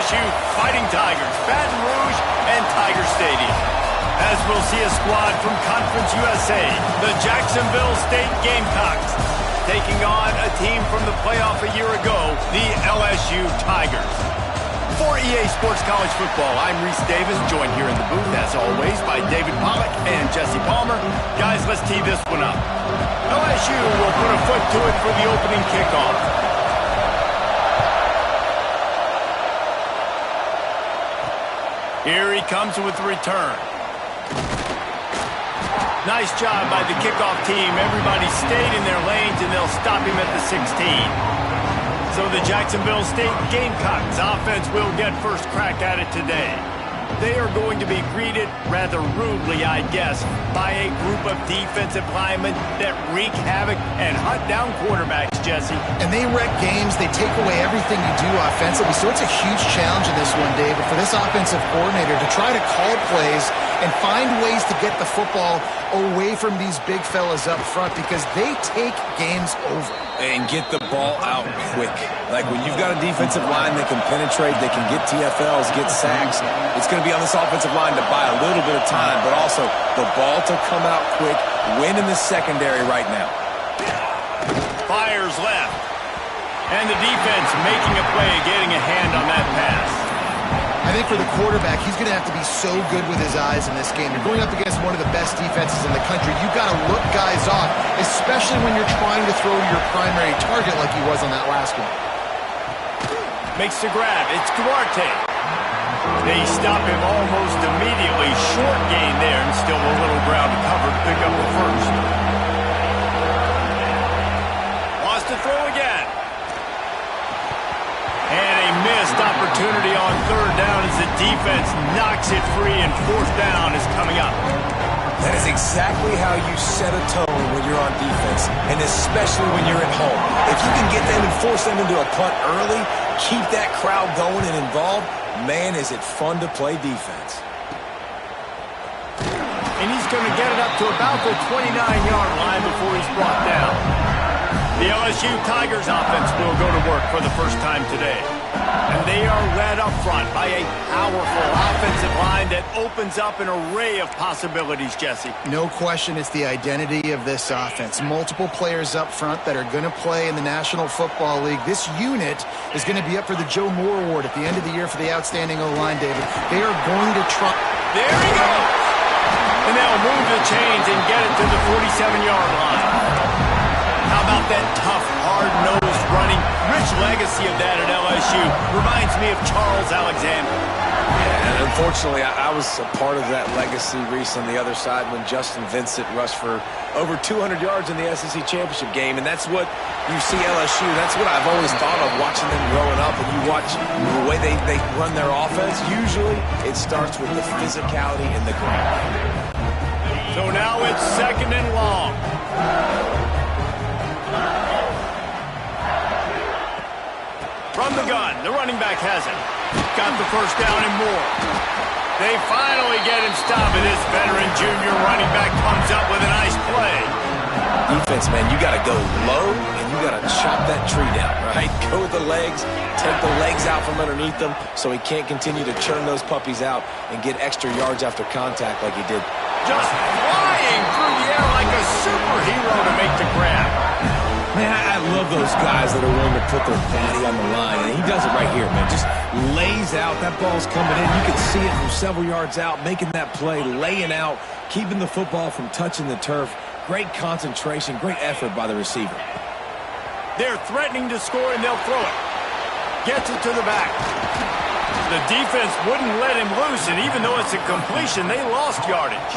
LSU Fighting Tigers, Baton Rouge, and Tiger Stadium. As we'll see a squad from Conference USA, the Jacksonville State Gamecocks, taking on a team from the playoff a year ago, the LSU Tigers. For EA Sports College Football, I'm Reese Davis, joined here in the booth, as always, by David Pollack and Jesse Palmer. Guys, let's tee this one up. LSU will put a foot to it for the opening kickoff. Here he comes with the return. Nice job by the kickoff team. Everybody stayed in their lanes, and they'll stop him at the 16. So the Jacksonville State Gamecocks offense will get first crack at it today. They are going to be greeted rather rudely, I guess, by a group of defensive linemen that wreak havoc and hunt down quarterbacks, Jesse. And they wreck games. They take away everything you do offensively. So it's a huge challenge in this one, David, for this offensive coordinator to try to call plays and find ways to get the football away from these big fellas up front, because they take games over. And get the ball out quick. Like when you've got a defensive line that can penetrate, they can get TFLs, get sacks, it's going to be on this offensive line to buy a little bit of time, but also the ball to come out quick, win in the secondary right now. Fires left. And the defense making a play, getting a hand on that pass. I think for the quarterback, he's going to have to be so good with his eyes in this game. You're going up against one of the best defenses in the country. You've got to look guys off, especially when you're trying to throw to your primary target like he was on that last one. Makes the grab. It's Duarte. They stop him almost immediately. Short gain there, and still a little ground to cover to pick up the first. Wants to throw again. And a missed opportunity on third down as the defense knocks it free, and fourth down is coming up. That is exactly how you set a tone when you're on defense, and especially when you're at home. If you can get them and force them into a punt early, keep that crowd going and involved, man, is it fun to play defense. And he's going to get it up to about the 29-yard line before he's brought down. The LSU Tigers offense will go to work for the first time today. And they are led up front by a powerful offensive line that opens up an array of possibilities, Jesse. No question, it's the identity of this offense. Multiple players up front that are going to play in the National Football League. This unit is going to be up for the Joe Moore Award at the end of the year for the outstanding O-line, David. They are going to try. There he goes! And they'll move the chains and get it to the 47-yard line. How about that tough, hard-nosed running? Rich legacy of that at LSU. Reminds me of Charles Alexander. Yeah, and unfortunately, I was a part of that legacy, Reese, on the other side when Justin Vincent rushed for over 200 yards in the SEC Championship game, and that's what you see LSU. That's what I've always thought of watching them growing up, and you watch the way they run their offense. Usually, it starts with the physicality in the ground. So now it's second and long. From the gun, the running back has it. Got the first down and more. They finally get him stopped, and this veteran junior running back comes up with a nice play. Defense, man, you got to go low, and you got to chop that tree down, right? Go with the legs, take the legs out from underneath them so he can't continue to churn those puppies out and get extra yards after contact like he did. Just flying through the air like a superhero to make the grab. Man, I love those guys that are willing to put their body on the line, and he does it right here, man. Just lays out. That ball's coming in. You can see it from several yards out, making that play, laying out, keeping the football from touching the turf. Great concentration, great effort by the receiver. They're threatening to score, and they'll throw it. Gets it to the back. The defense wouldn't let him loose, and even though it's a completion, they lost yardage.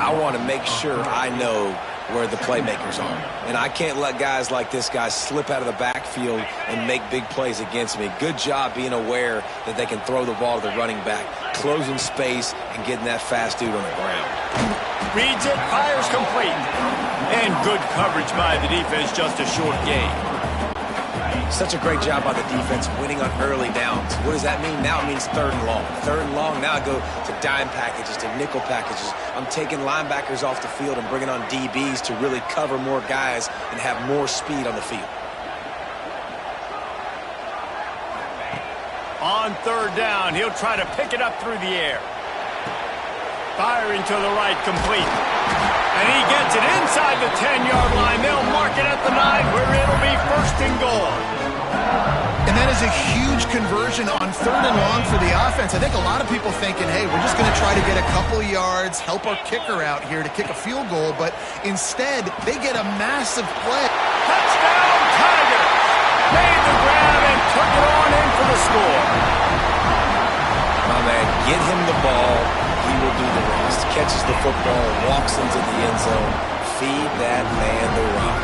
I want to make sure I know where the playmakers are. And I can't let guys like this guy slip out of the backfield and make big plays against me. Good job being aware that they can throw the ball to the running back, closing space and getting that fast dude on the ground. Reads it, fires complete. And good coverage by the defense, just a short gain. Such a great job by the defense winning on early downs. What does that mean? Now it means third and long. Third and long, now I go to dime packages, to nickel packages. I'm taking linebackers off the field and bringing on DBs to really cover more guys and have more speed on the field. On third down, he'll try to pick it up through the air. Firing to the right, complete. And he gets it inside the 10-yard line. They'll mark it at the 9 where it'll be first and goal. And that is a huge conversion on third and long for the offense. I think a lot of people thinking, hey, we're just going to try to get a couple of yards, help our kicker out here to kick a field goal. But instead, they get a massive play. Touchdown, Tigers! Made the grab and took it on in for the score. My man, get him the ball. He will do the rest. Catches the football, walks into the end zone. Feed that man the rock.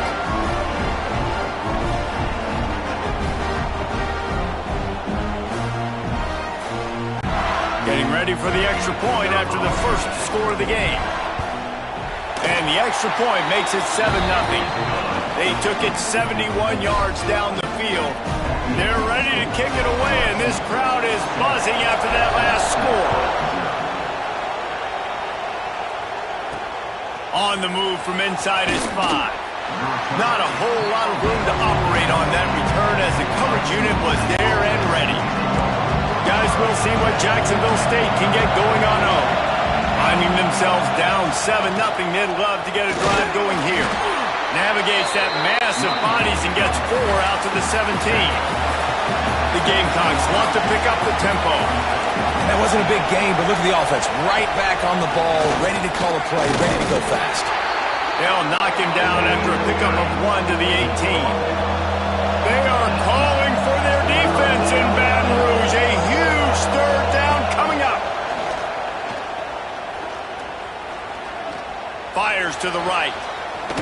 Getting ready for the extra point after the first score of the game. And the extra point makes it 7-0. They took it 71 yards down the field. They're ready to kick it away, and this crowd is buzzing after that last score. On the move from inside his 5. Not a whole lot of room to operate on that return as the coverage unit was there and ready. Guys, we'll see what Jacksonville State can get going on home. Finding themselves down 7-0, they'd love to get a drive going here. Navigates that mass of bodies and gets 4 out to the 17. The Gamecocks want to pick up the tempo. That wasn't a big game, but look at the offense. Right back on the ball, ready to call a play, ready to go fast. They'll knock him down after a pickup of 1 to the 18. They are calling for their defense in Baton Rouge. A huge third down coming up. Fires to the right.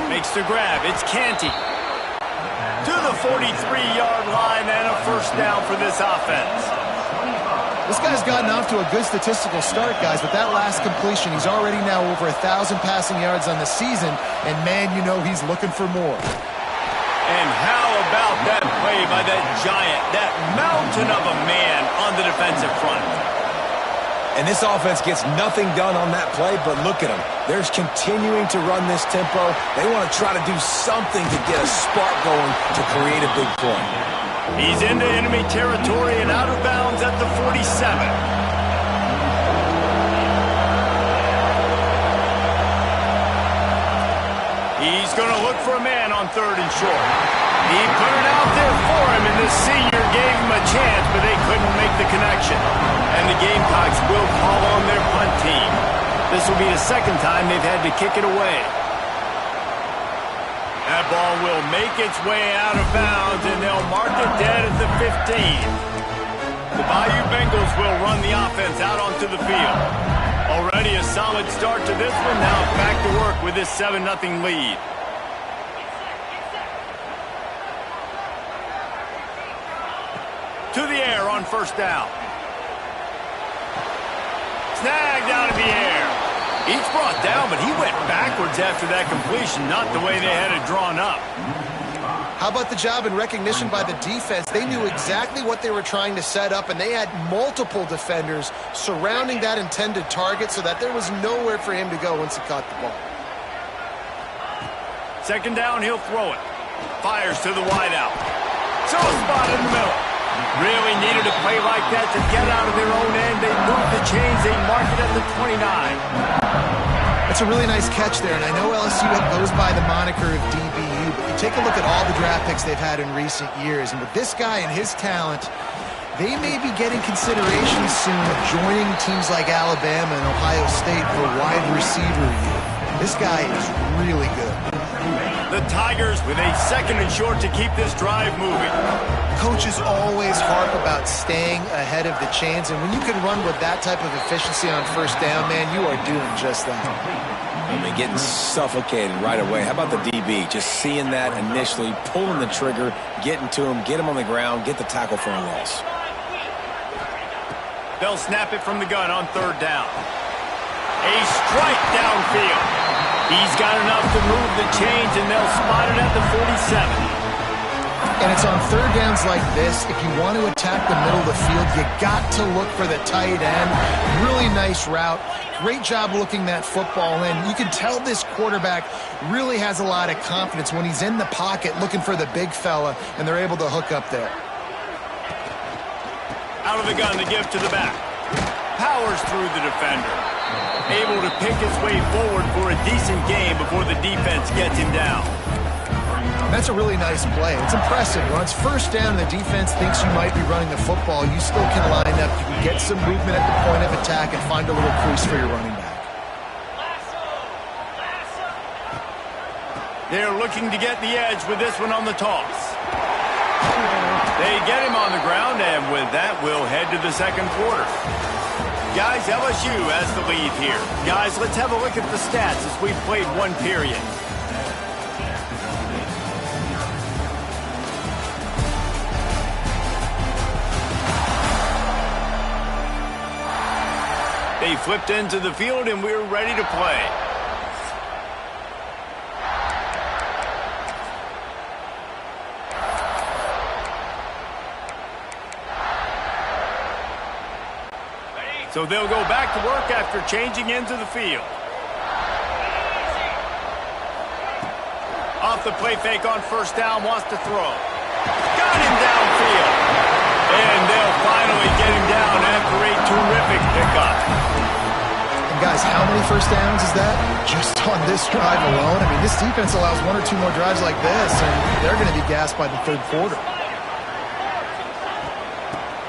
Makes the grab. It's Canty. To the 43-yard line and a first down for this offense. This guy's gotten off to a good statistical start, guys. With that last completion, he's already now over 1,000 passing yards on the season. And, man, you know he's looking for more. And how about that play by that giant, that mountain of a man on the defensive front? And this offense gets nothing done on that play, but look at them. They're continuing to run this tempo. They want to try to do something to get a spark going to create a big play. He's into enemy territory and out of bounds at the 47. He's going to look for a man on third and short. He put it out there for him, and this senior gave him a chance, but they couldn't make the connection. And the Gamecocks will call on their punt team. This will be the second time they've had to kick it away. That ball will make its way out of bounds, and they'll mark it dead at the 15. The Bayou Bengals will run the offense out onto the field. Already a solid start to this one. Now back to work with this 7-0 lead. To the air on first down. Snagged out of the air. Each brought down, but he went backwards after that completion, not the way they had it drawn up. How about the job and recognition by the defense? They knew exactly what they were trying to set up, and they had multiple defenders surrounding that intended target so that there was nowhere for him to go once he caught the ball. Second down, he'll throw it. Fires to the wideout. So a spot in the middle. Really needed a play like that to get out of their own end. They moved the chains. They mark it at the 29. That's a really nice catch there, and I know LSU goes by the moniker of DBU, but you take a look at all the draft picks they've had in recent years, and with this guy and his talent, they may be getting consideration soon of joining teams like Alabama and Ohio State for wide receiver youth. This guy is really good. The Tigers with a second and short to keep this drive moving. Coaches always harp about staying ahead of the chains, and when you can run with that type of efficiency on first down, man, you are doing just that. I mean, getting suffocated right away. How about the DB? Just seeing that initially, pulling the trigger, getting to him, get him on the ground, get the tackle for a loss. They'll snap it from the gun on third down. A strike downfield. He's got enough to move the chains, and they'll spot it at the 47. And it's on third downs like this, if you want to attack the middle of the field, you got to look for the tight end. Really nice route. Great job looking that football in. You can tell this quarterback really has a lot of confidence when he's in the pocket looking for the big fella, and they're able to hook up there. Out of the gun to give to the back. Powers through the defender. Able to pick his way forward for a decent game before the defense gets him down. That's a really nice play. It's impressive. When it's first down and the defense thinks you might be running the football, you still can line up. You can get some movement at the point of attack and find a little crease for your running back. They're looking to get the edge with this one on the toss. They get him on the ground, and with that, we'll head to the second quarter. Guys, LSU has the lead here. Guys, let's have a look at the stats as we've played one period. They flipped into the field, and we're ready to play. So they'll go back to work after changing into the field. Off the play fake on first down, wants to throw. Got him downfield. And they'll finally get him down after a terrific pickup. And guys, how many first downs is that? Just on this drive alone? I mean, this defense allows one or two more drives like this, and they're going to be gassed by the third quarter.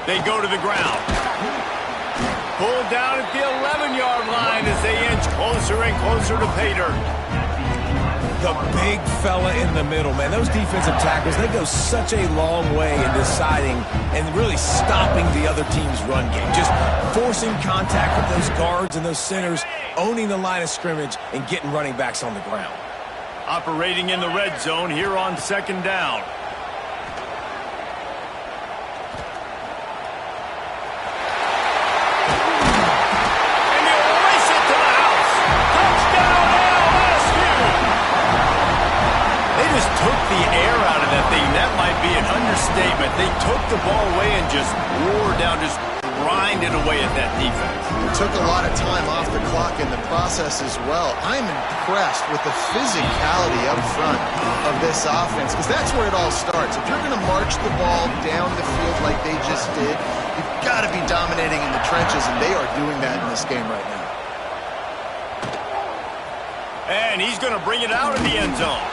They go to the ground. Pulled down at the 11-yard line as they inch closer and closer to pay dirt. The big fella in the middle, man. Those defensive tackles, they go such a long way in deciding and really stopping the other team's run game. Just forcing contact with those guards and those centers, owning the line of scrimmage, and getting running backs on the ground. Operating in the red zone here on second down. Statement. They took the ball away and just wore down, just grinded away at that defense. It took a lot of time off the clock in the process as well. I'm impressed with the physicality up front of this offense, because that's where it all starts. If you're going to march the ball down the field like they just did, you've got to be dominating in the trenches, and they are doing that in this game right now. And he's going to bring it out of the end zone.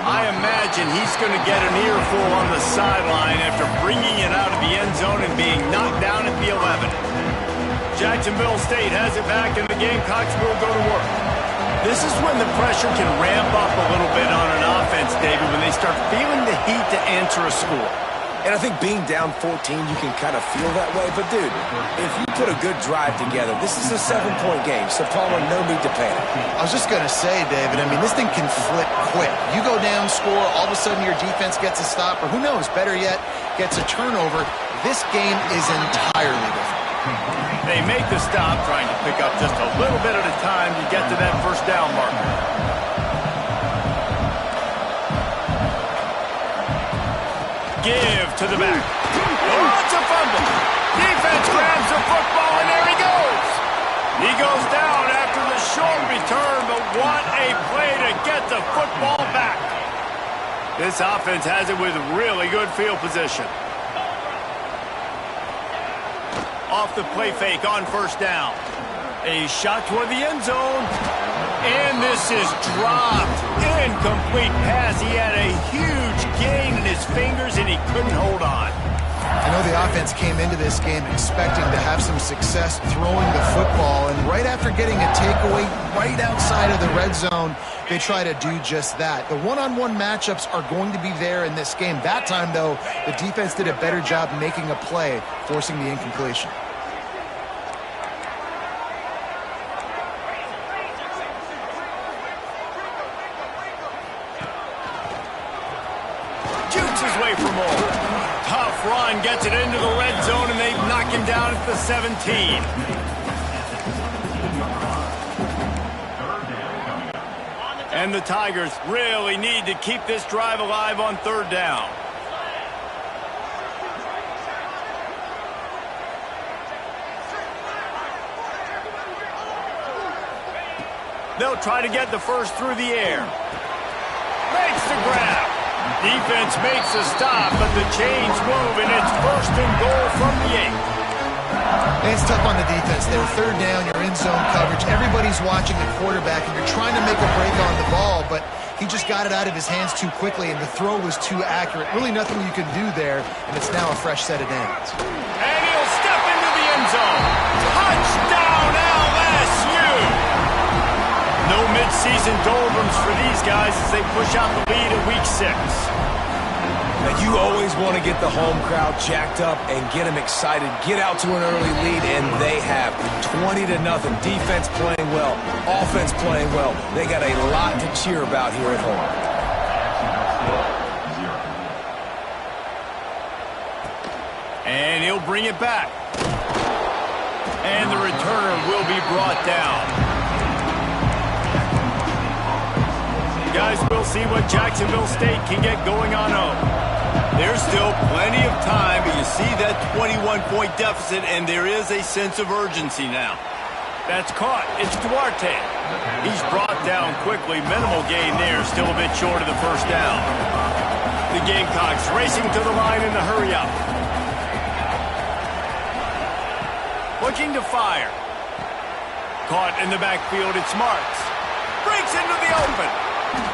I imagine he's going to get an earful on the sideline after bringing it out of the end zone and being knocked down at the 11. Jacksonville State has it back, and the Gamecocks will go to work. This is when the pressure can ramp up a little bit on an offense, David, when they start feeling the heat to answer a score. And I think being down 14, you can kind of feel that way. But, dude, if you put a good drive together, this is a 7-point game. So, Palmer, no need to panic. I was just going to say, David, I mean, this thing can flip quick. You go down, score, all of a sudden your defense gets a stop, or who knows, better yet, gets a turnover. This game is entirely different. They make the stop, trying to pick up just a little bit at a time to get to that first down marker. Give to the back. Oh, it's a fumble. Defense grabs the football, and there he goes. He goes down after the short return, but what a play to get the football back. This offense has it with really good field position. Off the play fake on first down. A shot toward the end zone. And this is dropped. Incomplete pass. He had a huge gain in his fingers, and he couldn't hold on. I know the offense came into this game expecting to have some success throwing the football, and right after getting a takeaway right outside of the red zone, they try to do just that. The one-on-one matchups are going to be there in this game. That time, though, the defense did a better job making a play, forcing the incompletion. Run gets it into the red zone, and they knock him down at the 17. And the Tigers really need to keep this drive alive on third down. They'll try to get the first through the air. Makes the grab. Defense makes a stop, but the chains move, and it's first and goal from the 8. And it's tough on the defense there. Third down, you're in zone coverage. Everybody's watching the quarterback, and you're trying to make a break on the ball, but he just got it out of his hands too quickly, and the throw was too accurate. Really nothing you can do there, and it's now a fresh set of downs. And he'll step into the end zone. Touchdown, LSU! No midseason doldrums for these guys as they push out the lead at Week 6. Now, you always want to get the home crowd jacked up and get them excited. Get out to an early lead, and they have 20-0. Defense playing well, offense playing well. They got a lot to cheer about here at home. And he'll bring it back. And the returner will be brought down. Guys, we'll see what Jacksonville State can get going on home. There's still plenty of time, but you see that 21-point deficit, and there is a sense of urgency now. That's caught. It's Duarte. He's brought down quickly. Minimal gain there, still a bit short of the first down. The Gamecocks racing to the line in the hurry-up. Looking to fire. Caught in the backfield, it's Marks. Breaks into the open.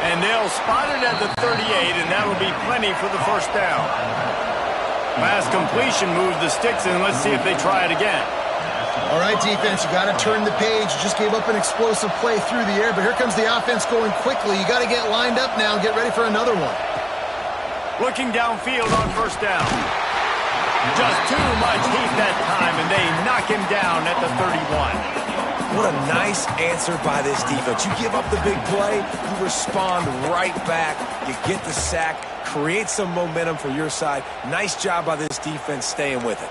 And they'll spot it at the 38, and that'll be plenty for the first down. Last completion moved the sticks, and let's see if they try it again. All right, defense, you got to turn the page. You just gave up an explosive play through the air, but here comes the offense going quickly. You got to get lined up now and get ready for another one. Looking downfield on first down. Just too much heat that time, and they knock him down at the 31. What a nice answer by this defense. You give up the big play, you respond right back, you get the sack, create some momentum for your side. Nice job by this defense staying with it.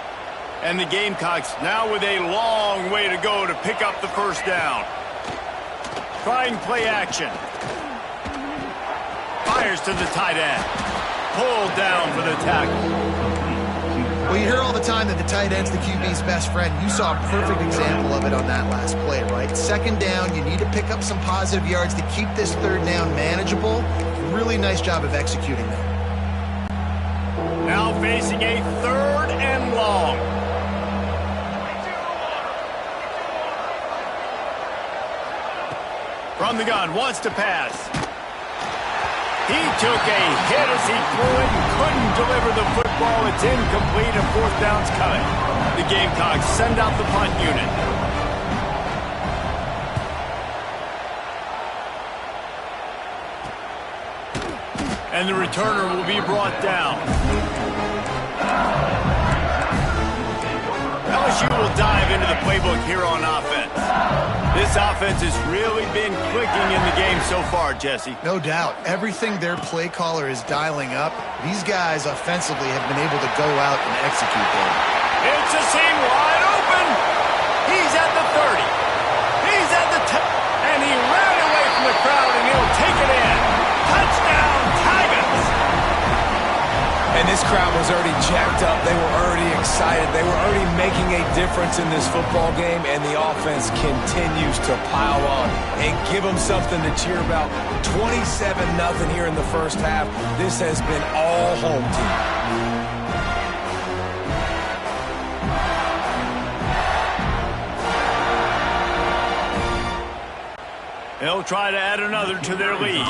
And the Gamecocks now with a long way to go to pick up the first down. Trying play action. Fires to the tight end. Pulled down for the tackle. Well, you hear all the time that the tight end's the QB's best friend. You saw a perfect example of it on that last play, right? Second down, you need to pick up some positive yards to keep this third down manageable. Really nice job of executing that. Now facing a third and long. From the gun, wants to pass. He took a hit as he threw it and couldn't deliver the football. It's incomplete and fourth down's coming. The Gamecocks send out the punt unit. And the returner will be brought down. LSU will dive into the playbook here on offense. This offense has really been clicking in the game so far, Jesse. No doubt. Everything their play caller is dialing up, these guys offensively have been able to go out and execute there. It's a seam wide open. He's at the 30. He's at the 10. And he ran away from the crowd, and he'll take it in. Touchdown, Tigers. And this crowd was already jacked up. They were already excited. They were already making a difference in this football game, and the offense continues to pile on and give them something to cheer about. 27-0 here in the first half. This has been all home team. They'll try to add another to their lead.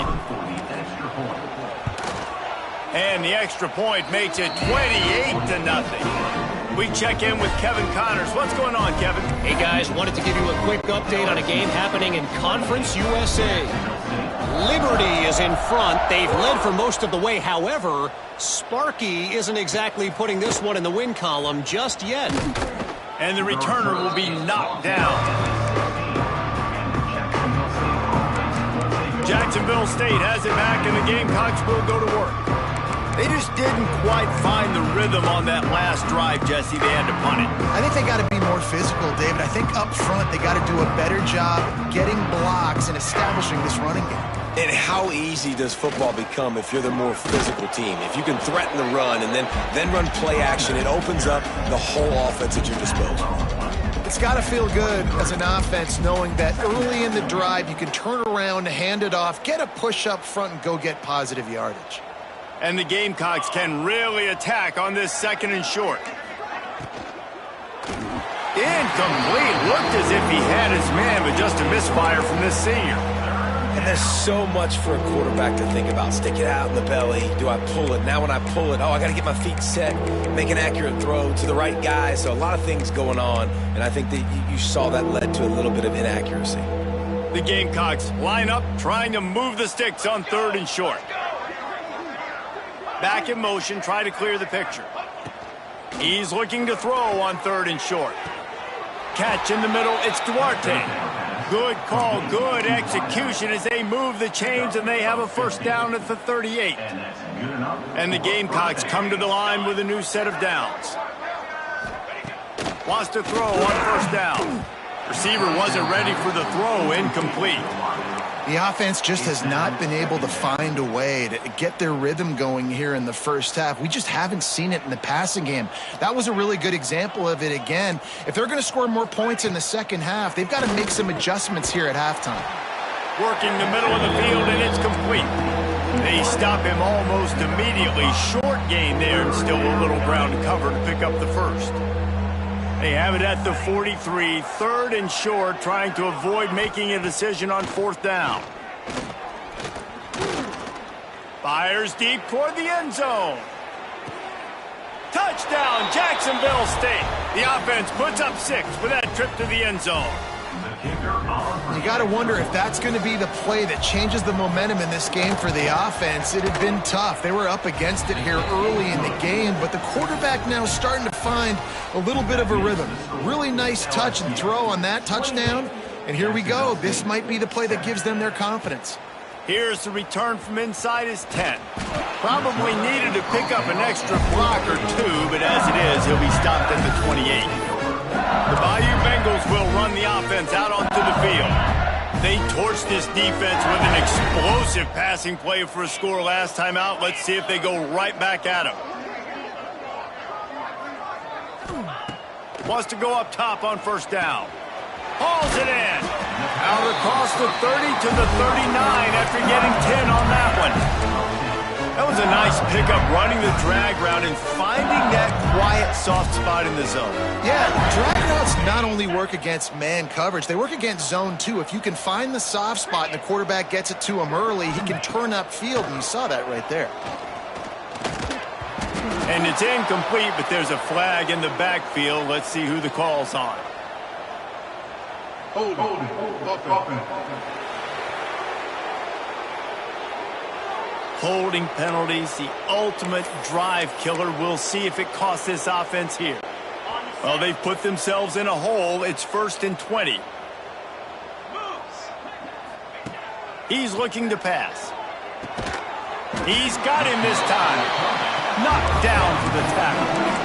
And the extra point makes it 28-0. We check in with Kevin Connors. What's going on, Kevin? Hey, guys, wanted to give you a quick update on a game happening in Conference USA. Liberty is in front. They've led for most of the way. However, Sparky isn't exactly putting this one in the win column just yet. And the returner will be knocked down. Jacksonville State has it back, and the Gamecocks will go to work. They just didn't quite find the rhythm on that last drive, Jesse. They had to punt it. I think they got to be more physical, David. I think up front they got to do a better job getting blocks and establishing this running game. And how easy does football become if you're the more physical team? If you can threaten the run and then run play action, it opens up the whole offense at your disposal. It's got to feel good as an offense knowing that early in the drive you can turn around, hand it off, get a push up front, and go get positive yardage. And the Gamecocks can really attack on this second and short. Incomplete. Looked as if he had his man, but just a misfire from this senior. And there's so much for a quarterback to think about. Stick it out in the belly. Do I pull it? Now when I pull it, I got to get my feet set, make an accurate throw to the right guy. So a lot of things going on, and I think that you saw that led to a little bit of inaccuracy. The Gamecocks line up, trying to move the sticks on 3rd and short. Back in motion, try to clear the picture. He's looking to throw on 3rd and short. Catch in the middle, it's Duarte. Good call, good execution as they move the chains, and they have a first down at the 38. And the Gamecocks come to the line with a new set of downs. Wants to throw on 1st down. Receiver wasn't ready for the throw, incomplete. The offense just has not been able to find a way to get their rhythm going here in the first half. We just haven't seen it in the passing game. That was a really good example of it again. If they're going to score more points in the second half, they've got to make some adjustments here at halftime. Working the middle of the field, and it's complete. They stop him almost immediately. Short gain there, and still a little ground to cover to pick up the first. They have it at the 43, 3rd and short, trying to avoid making a decision on 4th down. Fires deep toward the end zone. Touchdown, Jacksonville State. The offense puts up 6 with that trip to the end zone. You got to wonder if that's going to be the play that changes the momentum in this game for the offense. It had been tough. They were up against it here early in the game, but the quarterback now starting to find a little bit of a rhythm. Really nice touch and throw on that touchdown. And here we go. This might be the play that gives them their confidence. Here's the return from inside his 10. Probably needed to pick up an extra block or 2, but as it is, he'll be stopped at the 28. The Bayou Bengals will run the offense out onto the field. They torched this defense with an explosive passing play for a score last time out. Let's see if they go right back at him. Wants to go up top on 1st down. Hauls it in. Out across the 30 to the 39 after getting 10 on that one. That was a nice pickup, running the drag route and finding that quiet, soft spot in the zone. Yeah, drag routes not only work against man coverage, they work against zone too. If you can find the soft spot and the quarterback gets it to him early, he can turn upfield, and you saw that right there. And it's incomplete, but there's a flag in the backfield. Let's see who the call's on. Hold Holding penalties, the ultimate drive killer. We'll see if it costs this offense here. Well, they've put themselves in a hole. It's 1st and 20. He's looking to pass. He's got him this time. Knocked down for the tackle.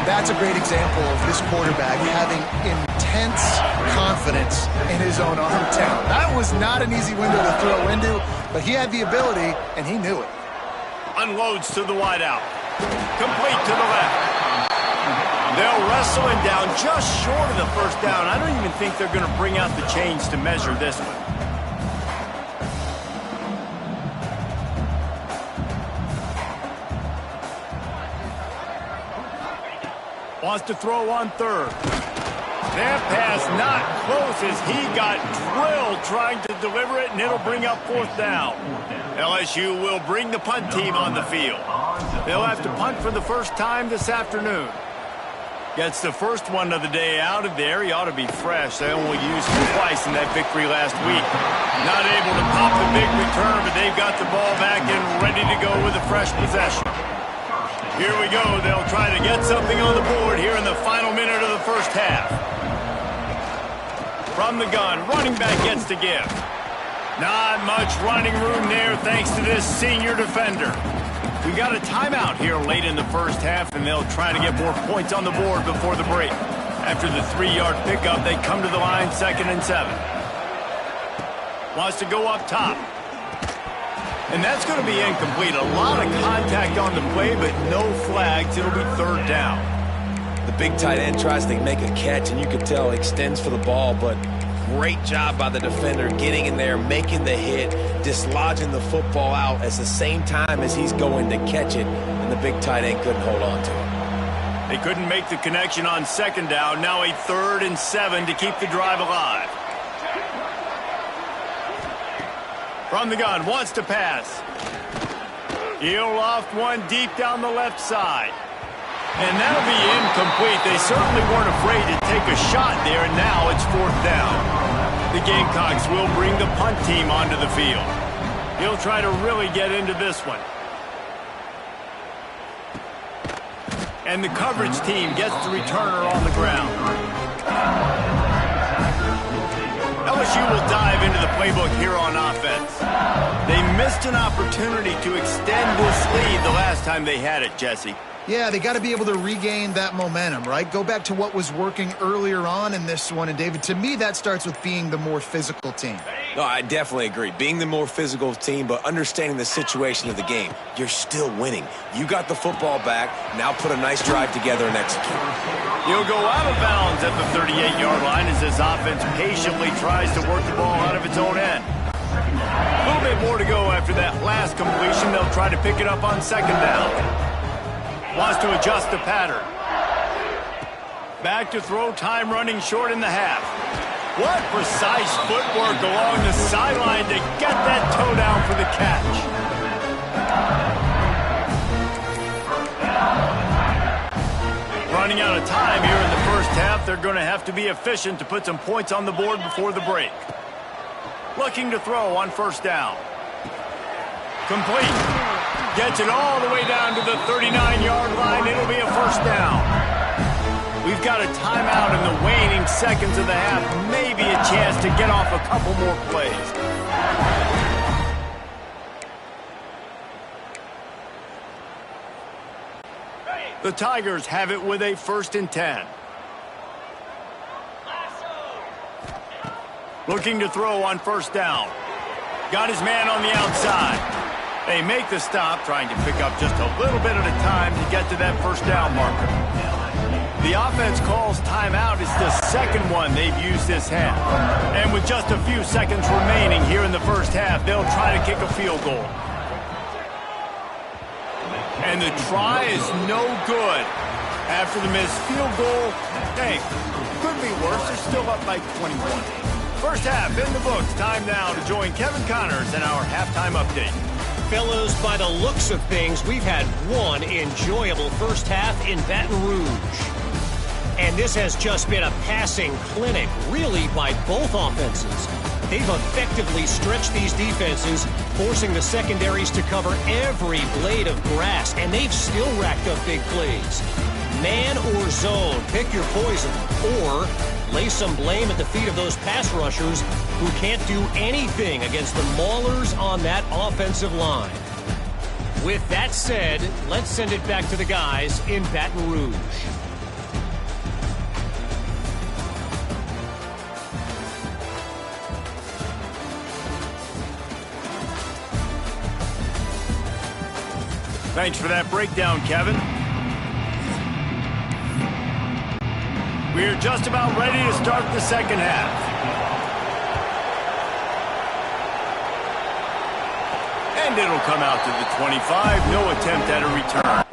That's a great example of this quarterback having intense confidence in his own arm talent. That was not an easy window to throw into, but he had the ability, and he knew it. Unloads to the wideout. Complete to the left. They'll wrestle him down just short of the 1st down. I don't even think they're going to bring out the chains to measure this one. Wants to throw on 3rd. That pass not close as he got drilled trying to deliver it, and it'll bring up 4th down. LSU will bring the punt team on the field. They'll have to punt for the first time this afternoon. Gets the first one of the day out of there. He ought to be fresh. They only used him twice in that victory last week. Not able to pop the big return, but they've got the ball back and ready to go with a fresh possession. Here we go. They'll try to get something on the board here in the final minute of the first half. From the gun, running back gets to give. Not much running room there thanks to this senior defender. We got a timeout here late in the first half, and they'll try to get more points on the board before the break. After the 3-yard pickup, they come to the line 2nd and 7. Wants to go up top. And that's going to be incomplete. A lot of contact on the play, but no flags. It'll be 3rd down. The big tight end tries to make a catch, and you can tell he extends for the ball, but great job by the defender getting in there, making the hit, dislodging the football out at the same time as he's going to catch it, and the big tight end couldn't hold on to it. They couldn't make the connection on second down. Now a 3rd and 7 to keep the drive alive. From the gun, wants to pass. He'll loft one deep down the left side. And that'll be incomplete. They certainly weren't afraid to take a shot there, and now it's 4th down. The Gamecocks will bring the punt team onto the field. He'll try to really get into this one. And the coverage team gets the returner on the ground. LSU will dive into the playbook here on offense. They missed an opportunity to extend this lead the last time they had it, Jesse. Yeah, they got to be able to regain that momentum, right? Go back to what was working earlier on in this one. And, David, to me, that starts with being the more physical team. No, I definitely agree. Being the more physical team, but understanding the situation of the game. You're still winning. You got the football back. Now put a nice drive together and execute. He'll go out of bounds at the 38-yard line as this offense patiently tries to work the ball out of its own end. A little bit more to go after that last completion. They'll try to pick it up on second down. Wants to adjust the pattern. Back to throw, time running short in the half. What precise footwork along the sideline to get that toe down for the catch. Running out of time here in the first half. They're going to have to be efficient to put some points on the board before the break. Looking to throw on 1st down. Complete. Gets it all the way down to the 39-yard line. It'll be a 1st down. We've got a timeout in the waning seconds of the half. Maybe a chance to get off a couple more plays. The Tigers have it with a 1st and 10. Looking to throw on 1st down. Got his man on the outside. They make the stop, trying to pick up just a little bit at a time to get to that 1st down marker. The offense calls timeout. It's the second one they've used this half. And with just a few seconds remaining here in the first half, they'll try to kick a field goal. And the try is no good. After the missed field goal, hey, could be worse. They're still up by 21. First half in the books. Time now to join Kevin Connors in our halftime update. Fellas, by the looks of things, we've had one enjoyable first half in Baton Rouge. And this has just been a passing clinic, really, by both offenses. They've effectively stretched these defenses, forcing the secondaries to cover every blade of grass, and they've still racked up big plays. Man or zone, pick your poison, or lay some blame at the feet of those pass rushers who can't do anything against the maulers on that offensive line. With that said, let's send it back to the guys in Baton Rouge. Thanks for that breakdown, Kevin. We're just about ready to start the second half. And it'll come out to the 25. No attempt at a return.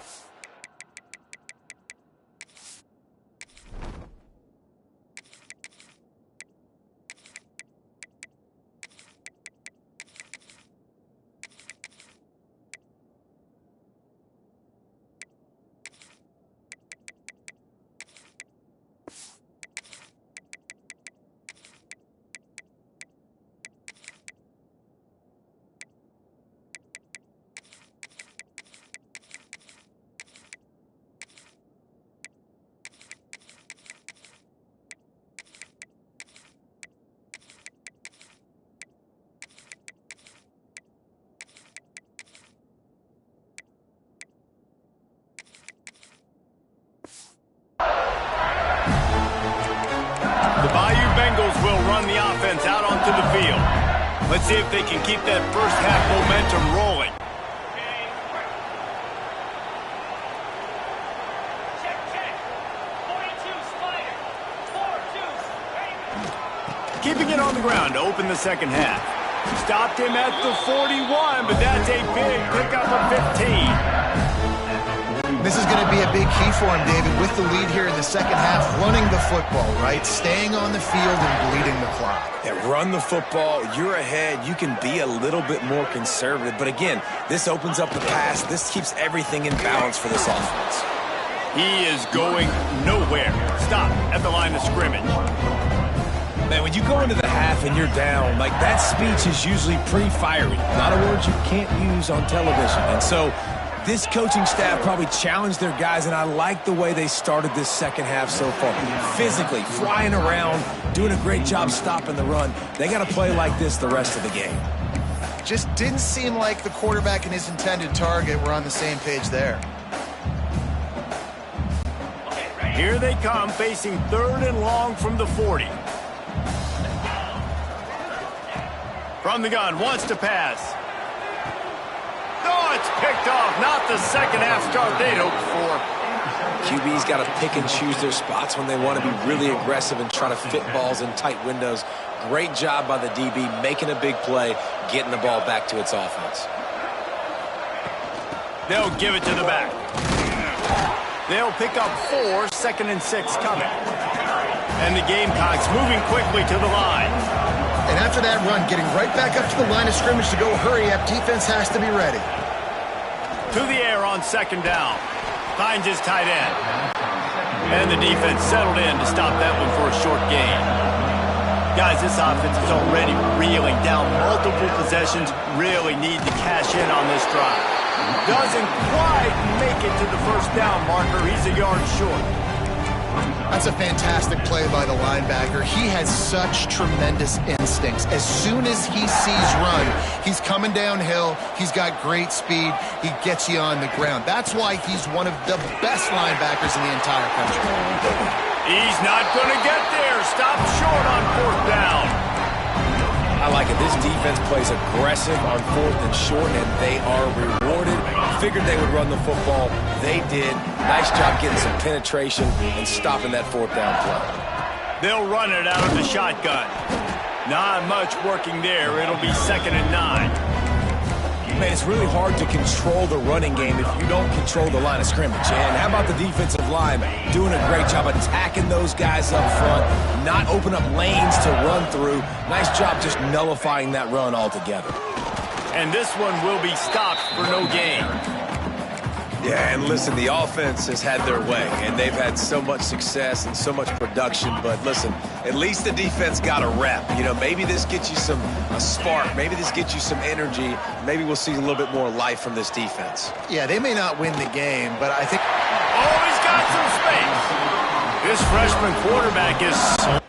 Will run the offense out onto the field. Let's see if they can keep that first half momentum rolling. Keeping it on the ground to open the second half. Stopped him at the 41, but that's a big pickup of 15. This is going to be a big key for him, David, with the lead here in the second half, running the football, right? Staying on the field and bleeding the clock. Yeah, run the football. You're ahead. You can be a little bit more conservative. But again, this opens up the pass. This keeps everything in balance for this offense. He is going nowhere. Stop at the line of scrimmage. Man, when you go into the half and you're down, like that speech is usually pretty fiery. A lot of words you can't use on television. And so this coaching staff probably challenged their guys, and I like the way they started this second half so far. Physically, flying around, doing a great job stopping the run. They got to play like this the rest of the game. Just didn't seem like the quarterback and his intended target were on the same page there. Here they come, facing 3rd and long from the 40. From the gun, wants to pass. Oh, it's picked off. Not the second half start they'd hoped for. QB's got to pick and choose their spots when they want to be really aggressive and try to fit balls in tight windows. Great job by the DB making a big play, getting the ball back to its offense. They'll give it to the back. They'll pick up 4, 2nd and 6 coming. And the Gamecocks moving quickly to the line. And after that run, getting right back up to the line of scrimmage to go hurry up, defense has to be ready. To the air on 2nd down. Finds his tight end. And the defense settled in to stop that one for a short gain. Guys, this offense is already reeling down multiple possessions. Really need to cash in on this drive. Doesn't quite make it to the first down marker. He's a yard short. That's a fantastic play by the linebacker. He has such tremendous instincts. As soon as he sees run, he's coming downhill. He's got great speed. He gets you on the ground. That's why he's one of the best linebackers in the entire country. He's not going to get there. Stop short on 4th down. I like it. This defense plays aggressive on 4th and short, and they are rewarded. Figured they would run the football. They did. Nice job getting some penetration and stopping that 4th down play. They'll run it out of the shotgun. Not much working there. It'll be 2nd and 9. Man, it's really hard to control the running game if you don't control the line of scrimmage. And how about the defensive line doing a great job attacking those guys up front, not open up lanes to run through. Nice job just nullifying that run altogether. And this one will be stopped for no gain. Yeah, and listen, the offense has had their way, and they've had so much success and so much production. But listen, at least the defense got a rep. You know, maybe this gets you a spark. Maybe this gets you some energy. Maybe we'll see a little bit more life from this defense. Yeah, they may not win the game, but I think... Oh, he's got some space. This freshman quarterback is so...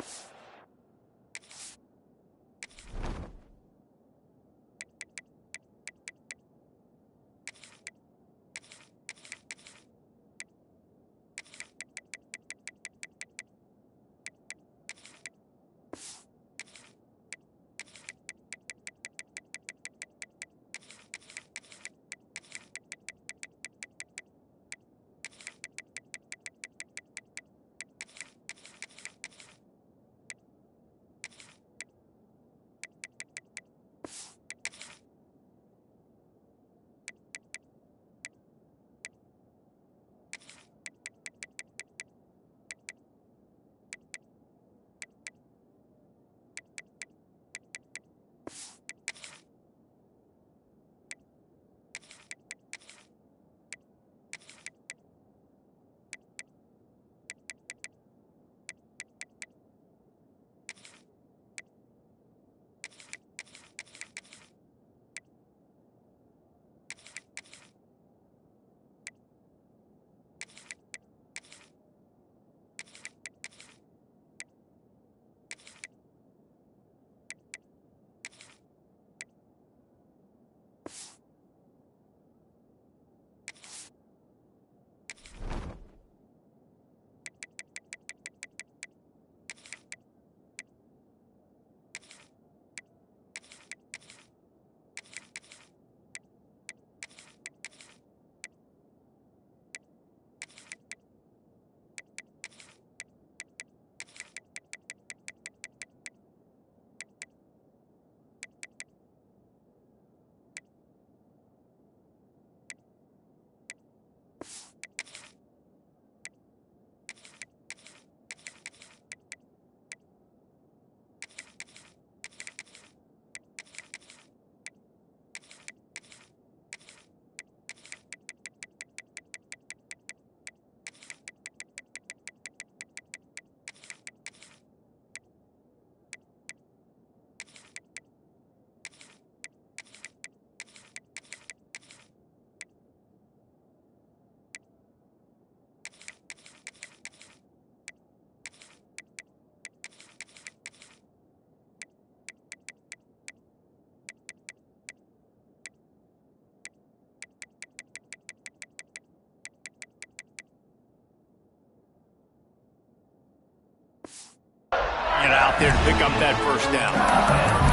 get out there to pick up that first down.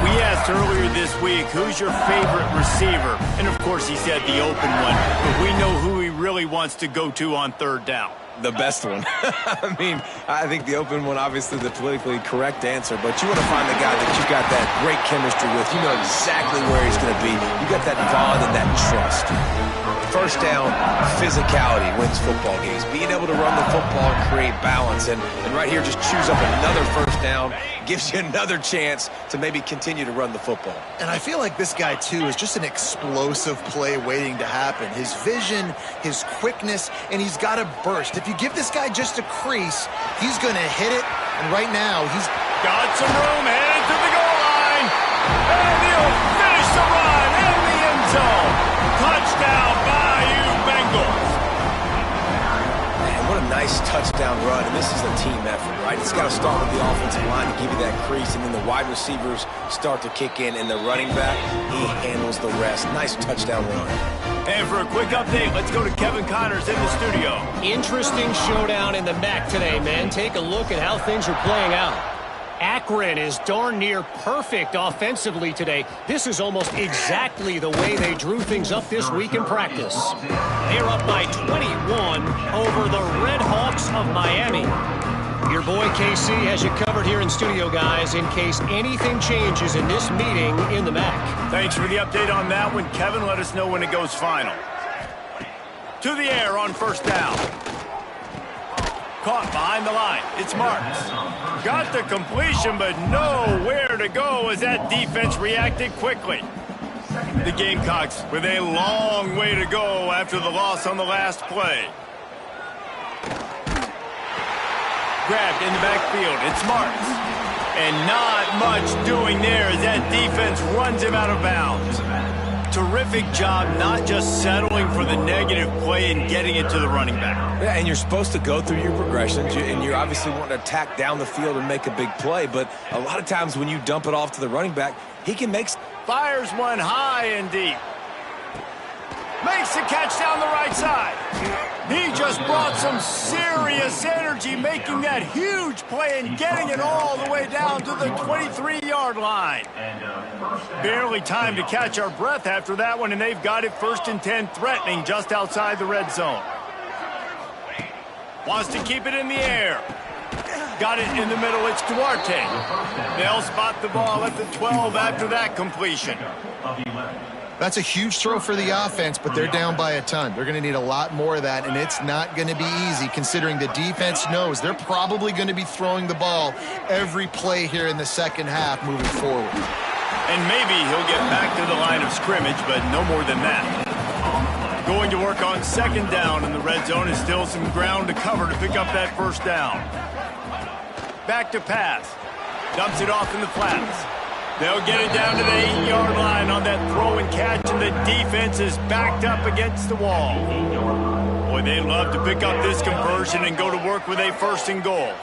We asked earlier this week, who's your favorite receiver? And, of course, he said the open one. But we know who he really wants to go to on third down. The best one. I mean, I think the open one, obviously the politically correct answer, but you want to find the guy that you got that great chemistry with. You know exactly where he's going to be. You got that bond and that trust. First down, physicality wins football games. Being able to run the football and create balance. And right here, just choose up another first down, gives you another chance to maybe continue to run the football. And I feel like this guy, too, is just an explosive play waiting to happen. His vision, his quickness, and he's got a burst. If you give this guy just a crease, he's going to hit it. And right now, he's got some room, headed to the goal line. And he'll finish the run in the end zone. Touchdown, Bayou Bengals. Man, what a nice touchdown run. And this is a team effort, right? It's got to start with the offensive line to give you that crease, and then the wide receivers start to kick in, and the running back, he handles the rest. Nice touchdown run. And for a quick update, let's go to Kevin Connors in the studio. Interesting showdown in the MAC today, man. Take a look at how things are playing out. Akron is darn near perfect offensively today. This is almost exactly the way they drew things up this week in practice. They are up by 21 over the Red Hawks of Miami. Your boy KC has you covered here in studio, guys, in case anything changes in this meeting in the MAC. Thanks for the update on that one, Kevin. Let us know when it goes final. To the air on first down. Caught behind the line. It's Marks. Got the completion, but nowhere to go as that defense reacted quickly. The Gamecocks with a long way to go after the loss on the last play. Grabbed in the backfield. It's Marks. And not much doing there as that defense runs him out of bounds. Terrific job not just settling for the negative play and getting it to the running back. Yeah, and you're supposed to go through your progressions, and you're obviously wanting to attack down the field and make a big play, but a lot of times when you dump it off to the running back, he can make... Fires one high and deep. Makes the catch down the right side. He just brought some serious energy making that huge play and getting it all the way down to the 23-yard line. Barely time to catch our breath after that one, and they've got it 1st and 10, threatening just outside the red zone. Wants to keep it in the air. Got it in the middle. It's Duarte. They'll spot the ball at the 12 after that completion. That's a huge throw for the offense, but they're down by a ton. They're going to need a lot more of that, and it's not going to be easy considering the defense knows they're probably going to be throwing the ball every play here in the second half moving forward. And maybe he'll get back to the line of scrimmage, but no more than that. Going to work on second down, and the red zone is still some ground to cover to pick up that first down. Back to pass. Dumps it off in the flats. They'll get it down to the 8-yard line on that throw and catch, and the defense is backed up against the wall. Boy, they love to pick up this conversion and go to work with a 1st and goal.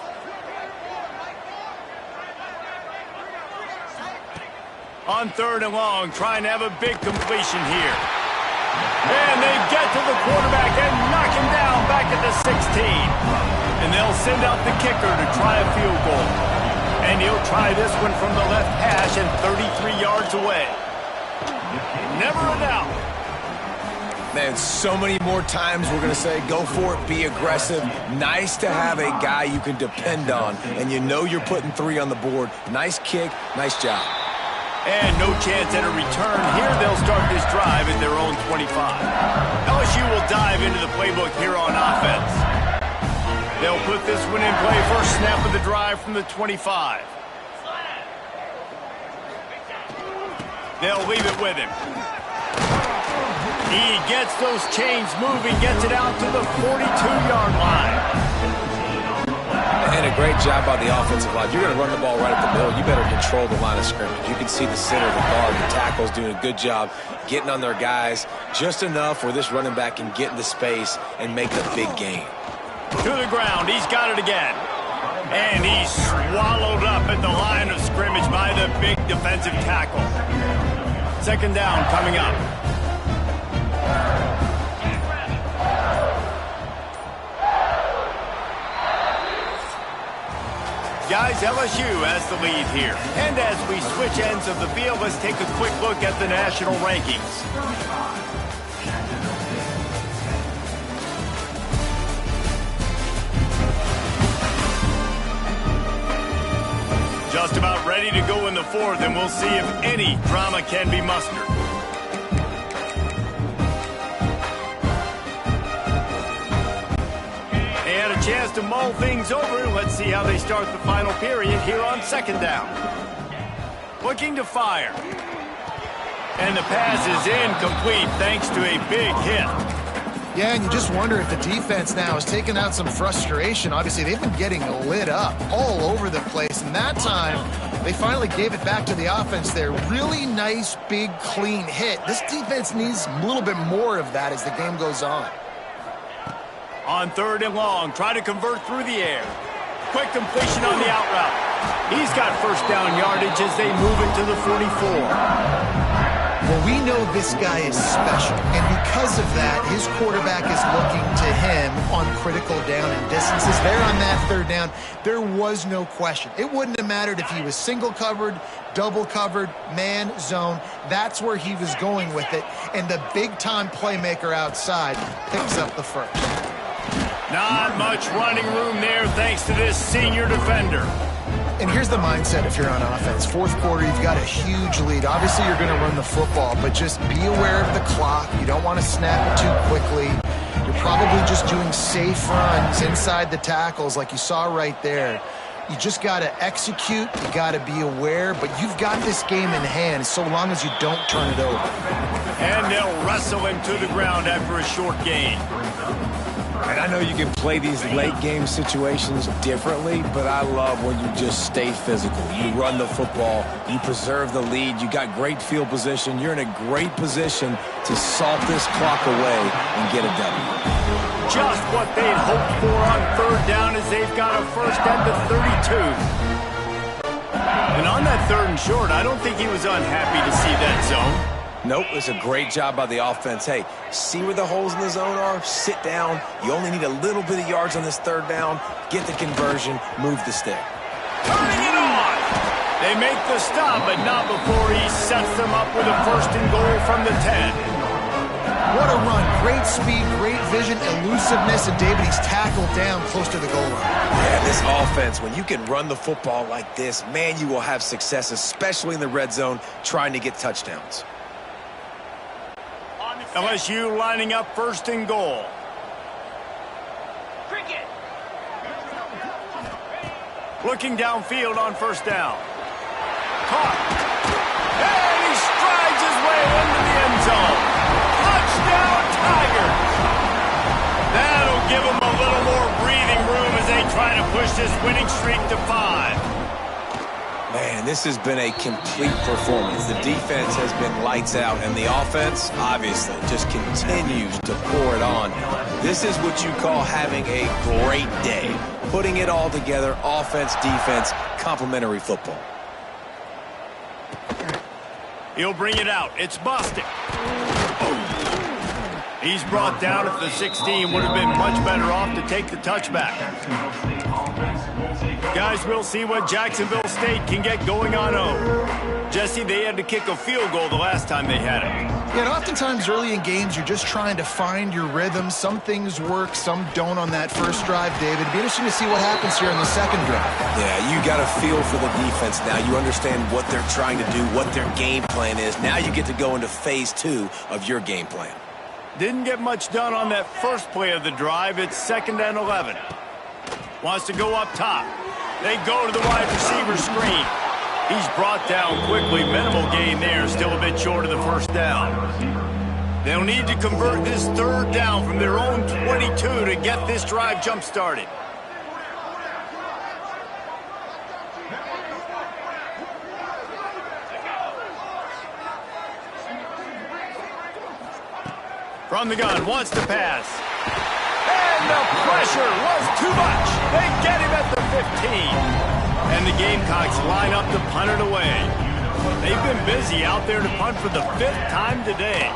On 3rd and long, trying to have a big completion here. And they get to the quarterback and knock him down back at the 16. And they'll send out the kicker to try a field goal. And he'll try this one from the left hash and 33 yards away. Never a doubt. Man, so many more times we're going to say, go for it, be aggressive. Nice to have a guy you can depend on, and you know you're putting 3 on the board. Nice kick, nice job. And no chance at a return. Here they'll start this drive at their own 25. LSU will dive into the playbook here on offense. They'll put this one in play. First snap of the drive from the 25. They'll leave it with him. He gets those chains moving, gets it out to the 42-yard line. And a great job by the offensive line. If you're going to run the ball right up the middle, you better control the line of scrimmage. You can see the center of the guard, the tackle's doing a good job getting on their guys just enough where this running back can get into space and make a big gain. To the ground. He's got it again. And he's swallowed up at the line of scrimmage by the big defensive tackle. Second down coming up. Guys, LSU has the lead here. And as we switch ends of the field, let's take a quick look at the national rankings. Just about ready to go in the fourth, and we'll see if any drama can be mustered. They had a chance to mull things over. Let's see how they start the final period here on second down. Looking to fire. And the pass is incomplete thanks to a big hit. Yeah, and you just wonder if the defense now has taken out some frustration. Obviously, they've been getting lit up all over the place. And that time, they finally gave it back to the offense there. Really nice, big, clean hit. This defense needs a little bit more of that as the game goes on. On third and long, try to convert through the air. Quick completion on the out route. He's got first down yardage as they move it to the 44. Well, we know this guy is special, and because of that, his quarterback is looking to him on critical down and distances. There on that third down, there was no question. It wouldn't have mattered if he was single covered, double covered, man, zone. That's where he was going with it, and the big-time playmaker outside picks up the first. Not much running room there thanks to this senior defender. And here's the mindset if you're on offense. Fourth quarter, you've got a huge lead. Obviously, you're going to run the football, but just be aware of the clock. You don't want to snap it too quickly. You're probably just doing safe runs inside the tackles like you saw right there. You just got to execute. You got to be aware, but you've got this game in hand so long as you don't turn it over. And they'll wrestle him to the ground after a short gain. And I know you can play these late game situations differently, but I love when you just stay physical. You run the football, you preserve the lead, you got great field position, you're in a great position to salt this clock away and get a W. Just what they'd hoped for on third down as they've got a first at the 32. And on that third and short, I don't think he was unhappy to see that zone. Nope, it's a great job by the offense. Hey, see where the holes in the zone are? Sit down. You only need a little bit of yards on this third down. Get the conversion. Move the stick. Turning it on. They make the stop, but not before he sets them up with a first and goal from the 10. What a run. Great speed, great vision, elusiveness, and David, he's tackled down close to the goal line. Yeah, this offense, when you can run the football like this, man, you will have success, especially in the red zone, trying to get touchdowns. LSU lining up first and goal. Looking downfield on first down. Caught. And he strides his way into the end zone. Touchdown, Tigers. That'll give them a little more breathing room as they try to push this winning streak to 5. Man, this has been a complete performance. The defense has been lights out, and the offense, obviously, just continues to pour it on. This is what you call having a great day. Putting it all together, offense, defense, complementary football. He'll bring it out. It's busted. He's brought down at the 16. Would have been much better off to take the touchback. Guys, we'll see what Jacksonville State can get going on home. Jesse, they had to kick a field goal the last time they had it. Yeah, and oftentimes early in games, you're just trying to find your rhythm. Some things work, some don't on that first drive, David. It'd be interesting to see what happens here in the second drive. Yeah, you got a feel for the defense now. You understand what they're trying to do, what their game plan is. Now you get to go into phase 2 of your game plan. Didn't get much done on that first play of the drive. It's 2nd and 11. Wants to go up top. They go to the wide receiver screen. He's brought down quickly. Minimal gain there. Still a bit short of the first down. They'll need to convert this third down from their own 22 to get this drive jump-started. From the gun, wants to pass. And the pressure was too much. They get him at the 15. And the Gamecocks line up to punt it away. They've been busy out there to punt for the 5th time today.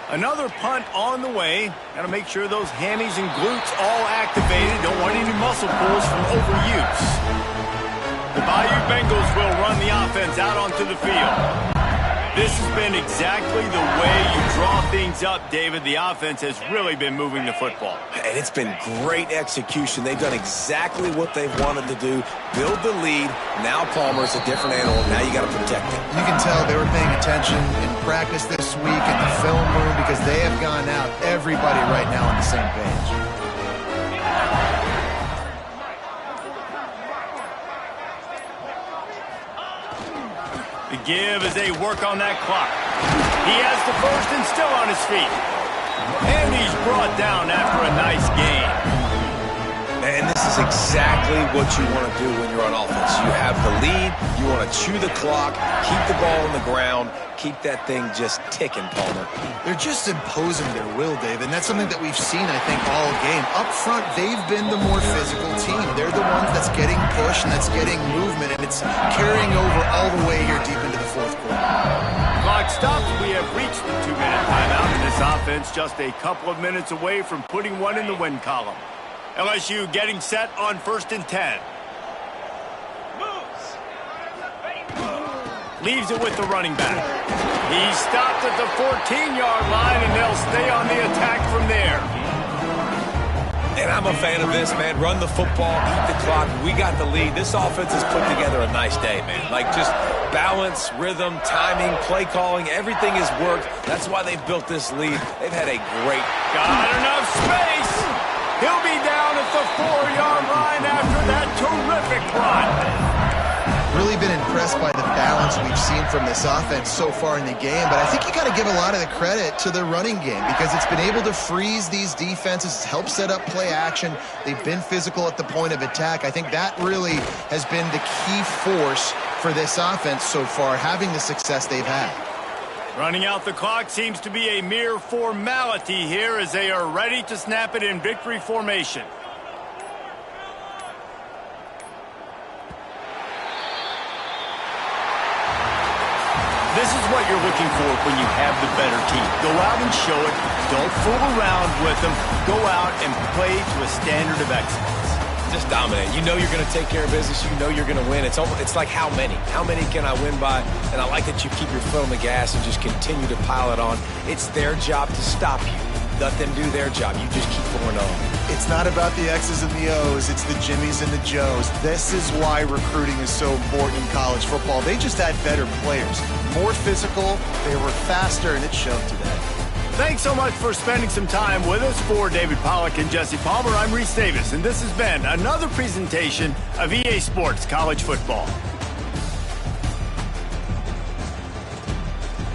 Another punt on the way. Got to make sure those hammies and glutes all activated. Don't want any muscle pulls from overuse. The Bayou Bengals will run the offense out onto the field. This has been exactly the way you draw things up, David. The offense has really been moving the football. And it's been great execution. They've done exactly what they've wanted to do. Build the lead. Now Palmer's a different animal. Now you got to protect it. You can tell they were paying attention in practice this week in the film room because they have gone out, everybody right now on the same page. The give as they work on that clock. He has the first and still on his feet. And he's brought down after a nice gain. And this is exactly what you want to do when you're on offense. You have the lead. You want to chew the clock, keep the ball on the ground, keep that thing just ticking, Palmer. They're just imposing their will, Dave, and that's something that we've seen, I think, all game. Up front, they've been the more physical team. They're the ones that's getting push and that's getting movement, and it's carrying over all the way here deep into the fourth quarter. Clock stops. We have reached the 2-minute timeout, and this offense just a couple of minutes away from putting one in the win column. LSU getting set on 1st and 10. Leaves it with the running back. He's stopped at the 14-yard line, and they'll stay on the attack from there. And I'm a fan of this, man. Run the football, keep the clock. We got the lead. This offense has put together a nice day, man. Like just balance, rhythm, timing, play calling, everything has worked. That's why they've built this lead. They've had a great... Got enough space. He'll be down at the 4-yard line after that terrific run. Really been impressed by the balance we've seen from this offense so far in the game, but I think you got to give a lot of the credit to the running game because it's been able to freeze these defenses, help set up play action. They've been physical at the point of attack. I think that really has been the key force for this offense so far, having the success they've had. Running out the clock seems to be a mere formality here as they are ready to snap it in victory formation. This is what you're looking for when you have the better team. Go out and show it. Don't fool around with them. Go out and play to a standard of excellence. Just dominate. You know you're going to take care of business. You know you're going to win. It's like how many? How many can I win by? And I like that you keep your foot on the gas and just continue to pile it on. It's their job to stop you. Let them do their job. You just keep going on. It's not about the X's and the O's. It's the Jimmies and the Joes. This is why recruiting is so important in college football. They just had better players. More physical, they were faster, and it showed today. Thanks so much for spending some time with us. For David Pollack and Jesse Palmer, I'm Reese Davis, and this has been another presentation of EA Sports College Football.